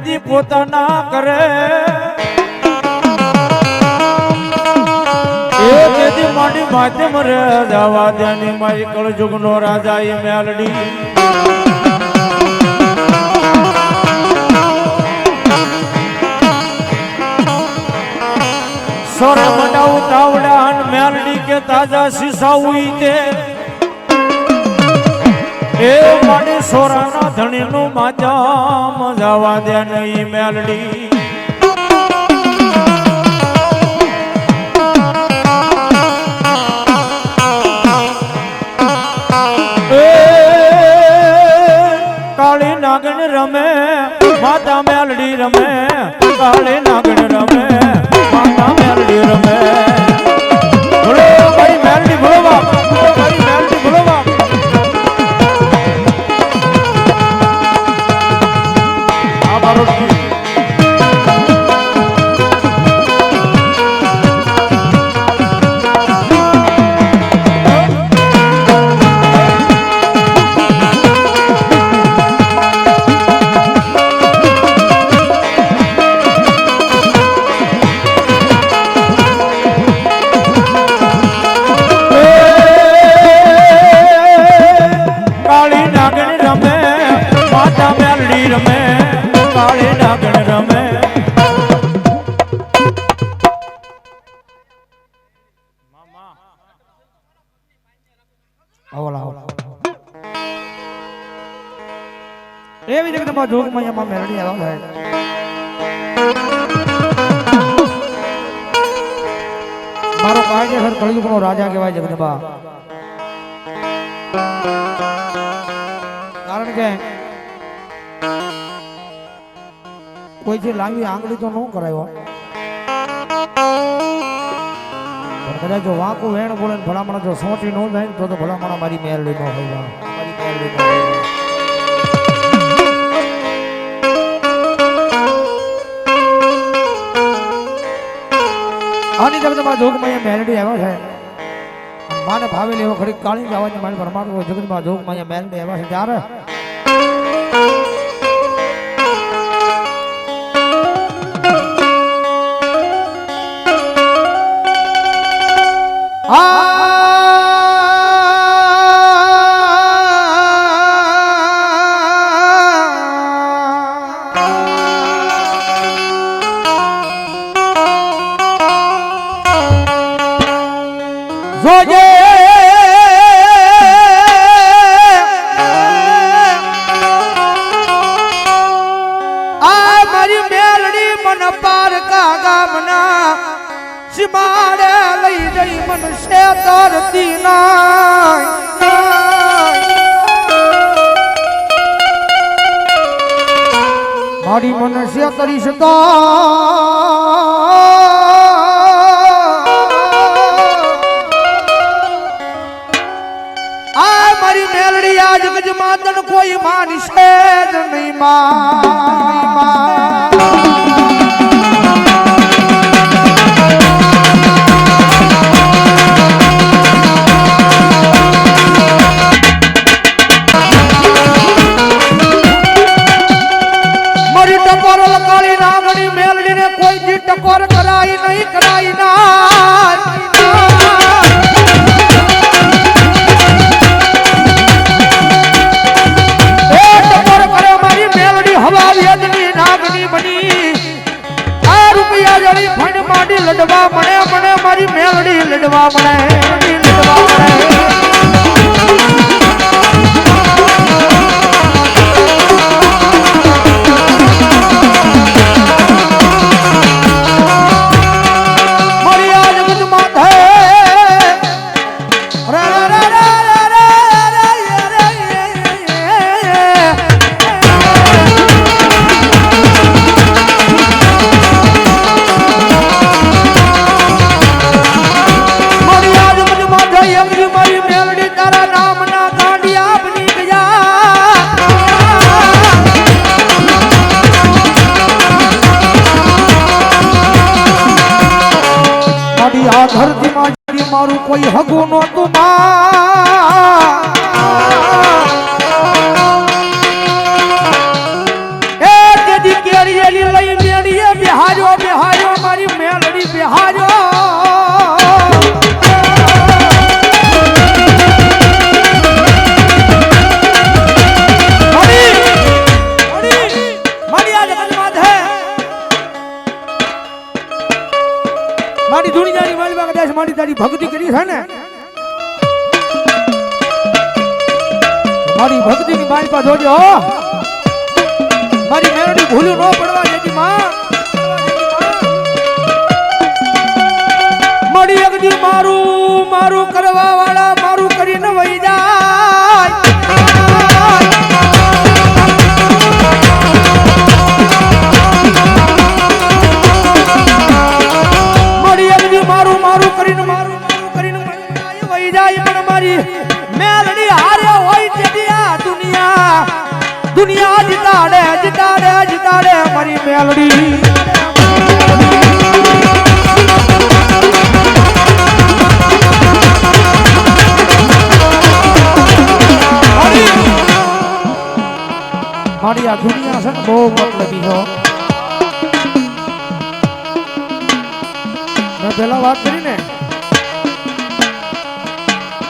તેદી પોતાના કરે એ તેદી માંડી માધ્યમ રે જવા દેની મારી કળજુગનો રાજા એ મેલડી સોરે મડાઉ તાવડા અન મેલડી કે તાજા સીસા ઉઈ તે એ માડી સોરાના ધણીનું માજામ જવા દે નહીં મેલડી કાળી નાગણ રમે માતા મેલડી રમે કાળી નાગણ રમે માતા મેલડી રમે બોલો ભાઈ મેલડી બોલો બાપ ભાઈ મેલડી બોલો બાપ આ મારો એવી જગતમાં જોગમાં એમાં મેલડી આવા થાય મારો કાયદેસર કળયુગનો રાજા કહેવાય જગદંબા કારણ કે કોઈથી લાંબી આંગળી તો ન કરાયો કદાચ જો વાંકું વેણ બોલે ભલામણ જો સોટી ન થાય તો ભલામણ મારી મેલડી ન હોય મારી મેલડી ન હોય આની જગતમાં જોગમાં મેલડી આવ્યો છે માને ભાવેલી એવો ખરી કાળી જવાની મારી પરમાત્મા જગતમાં જોગમાં મેલડી આવ્યા છે ત્યારે જોજે આ મારી મેલડી મન પારકા ગામના સિમાડે લઈ જઈ મન શેતરતી ના મારી મન શેતરી મારી મેલડી આજ ગજમાતન કોઈ માની છે જ નહીં મારી ટકોર કાળી નાગણી મેલડી ને કોઈ જી ટકોર કરાઈ નહીં કરાઈ ના લડવા મને મારી મેલડી લડવા મને મારી આ જગતમાં આ ધરતીમાં મારું કોઈ હગું નહોતું એ તેથી કેરીએ મારી ભક્તિની મારી પાસે જોજો મારી મેરડી ભૂલ્યું ન પડવા દેતી માં મળી એકદી મારું મારું કરવા વાળા મારું કરીને વહી જાય મળી એકદી મારું મારું કરીને વહી જાય પણ મારી મેલડી હારે હોય તેથી આ દુનિયા જીતાડે જીતાડે જીતાડે મારી મેલડી મારી આ દુનિયા છે ને બહુ મતલબી છો મેં પેલા વાત કરી ને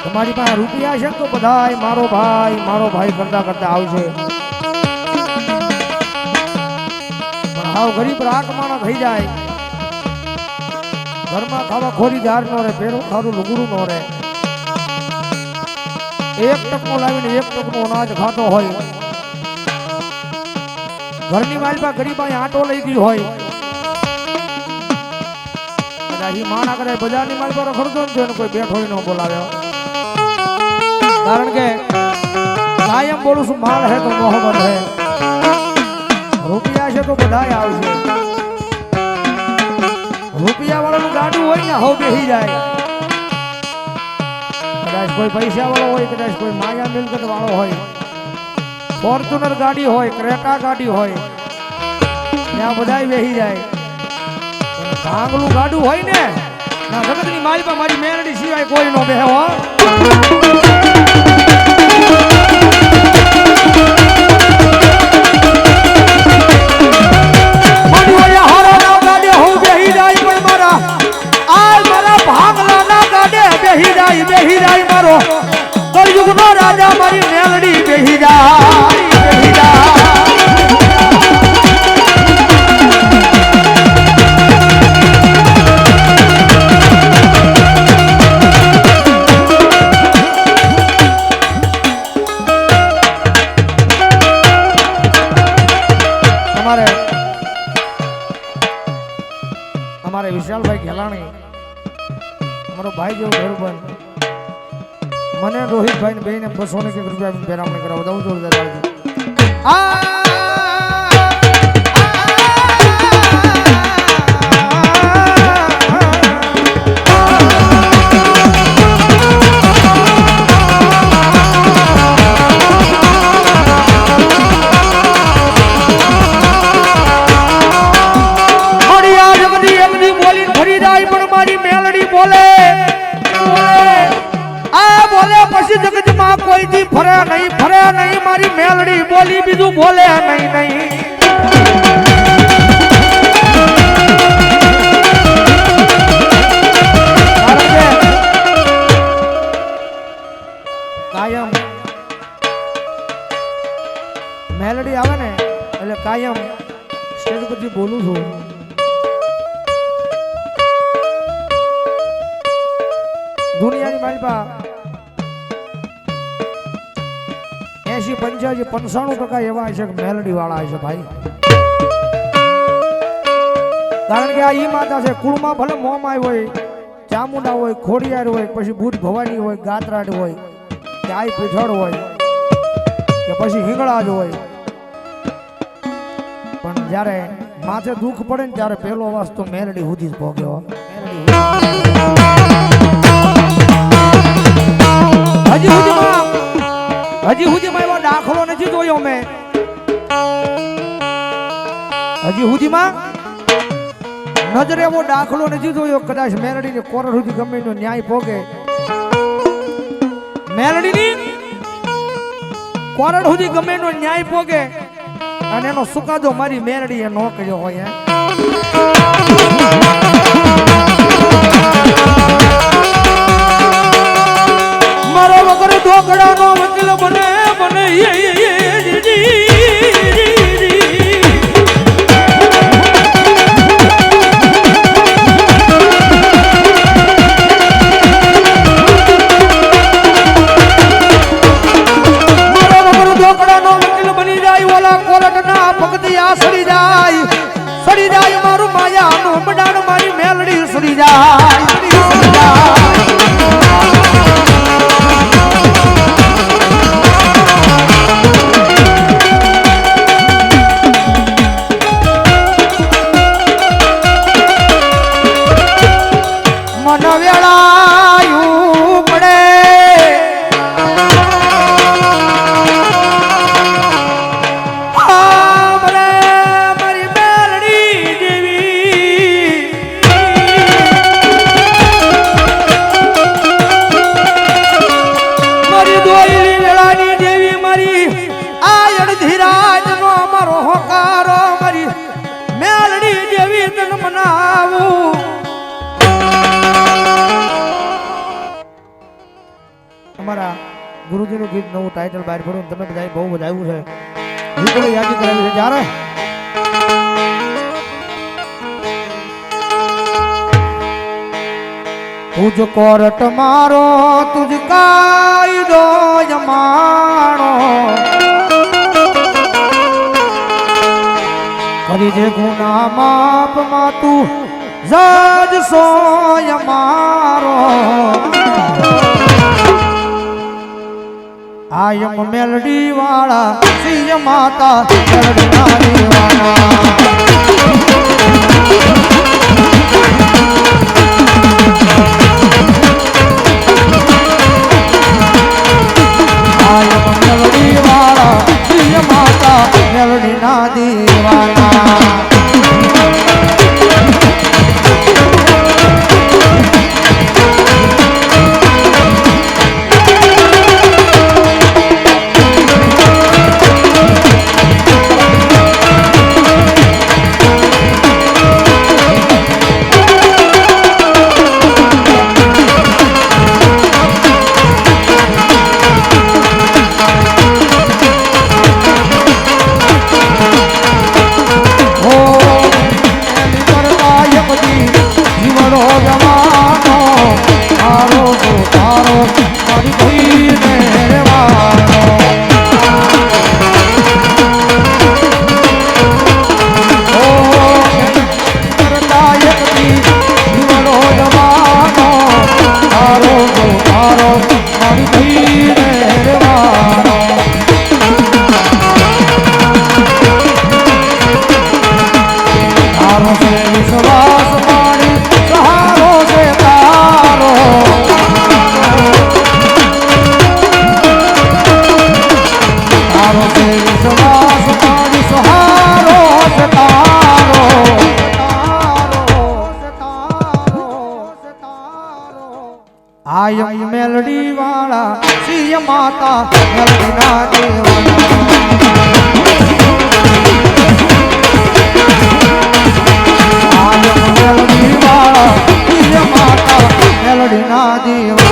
તમારી પાસે રૂપિયા છે તો બધાય મારો ભાઈ કરતા કરતા આવશે પણ હાવ ગરીબ રાખમાણા થઈ જાય ઘરમાં ખાવા ખોરી ધાર નો રે પેરો ખારું લુગડું નો રે એક ટકનો લાવીને એક ટકનો અનાજ ખાતો હોય ઘરની માલપા ગરીબાઈ આટો લઈ ગઈ હોય કદાચ માણા કરે બજારની માલ પર ખર્ચો ને કોઈ બેઠો ન બોલાવ્યો કારણ કે કાયમ બોલું છું માલ હે તો મોહબ્બત હે રૂપિયા છે તો બધાય આવશે રૂપિયા વાળાનું ગાડું હોય ને હવ બેસી જાય કદાચ કોઈ પૈસા વાળો હોય કદાચ કોઈ માયા મિલકત વાળો હોય ફોર્ચ્યુનર ગાડી હોય ક્રેટા ગાડી હોય ત્યાં બધાય બેસી જાય ભાંગલું ગાડું હોય ને ના જગતની માલિકા મારી મેરડી સિવાય કોઈ નો બેહે હો બેહી જાય મારો કળયુગનો રાજા મારી મેલડી બેહી જાય અમારે વિશાલભાઈ ખેલાણી અમારો ભાઈ જેવો ઘરબંધ મને રોહિતભાઈ ને બેને 200 રૂપિયા પેરામણી કરાવો દઉં જોરદાર ફરે નહીં મારી મેલડી બોલી બીજું બોલે નહીં કાયમ મેલડી આવે ને એટલે કાયમ સ્ટેજ પરથી બોલું છું દુનિયાની માલિકા 85 95% એવા છે કે મેલડી વાળા છે ભાઈ કારણ કે આ ઈ માતા છે કુળમાં ભલે મોમાય હોય ચામુંડા હોય ખોડિયાર હોય પછી ભૂત ભવાની હોય ગાતરાડ હોય કે આઈ પીઠળ હોય કે પછી હિંગળા જ હોય પણ જ્યારે માથે દુઃખ પડે ને ત્યારે પહેલો અવાજ તો મેલડી સુધી જ ભોગ્યો હજી સુધીમાં એવો દાખલો નથી જોયો મેં હજી સુધીમાં નજરે એવો દાખલો નથી જોયો કદાચ મેલડીની કોરડ સુધી ગમે એનો ન્યાય ભોગે મેલડીની કોરડ સુધી ગમે એનો ન્યાય ભોગે અને એનો સુકાદો મારી મેલડી એ નો કર્યો હોય મારો વગર ઢોકળાનો વકીલ બને મારો દોયલી વેળાની દેવી મારી આ અડધીરાજનો અમારો હોકારો મારી મેલડી દેવી તન મનાવું અમારા ગુરુજીનું ગીત નવું ટાઇટલ બહાર પડ્યું તમે બધાએ બહુ વધાવ્યું છે ગીતો યાદ કરાવ્યું છે જ્યારે તુજ કોરટ મારો તુજ કાયદો જમાણો કરી જે ગુના માપ માં તું જજ સોય મારો આયમ મેલડી વાળા સિંહ માતા મેલડી ના દેવાના મેલડી વાળા સિંહ માતા મેલડી ના દેવાના આયમ મેલડી વાળા સિંહ માતા મેલડી ના દેવાના આયમ મેલડી વાળા સિંહ માતા મેલડી ના દેવાના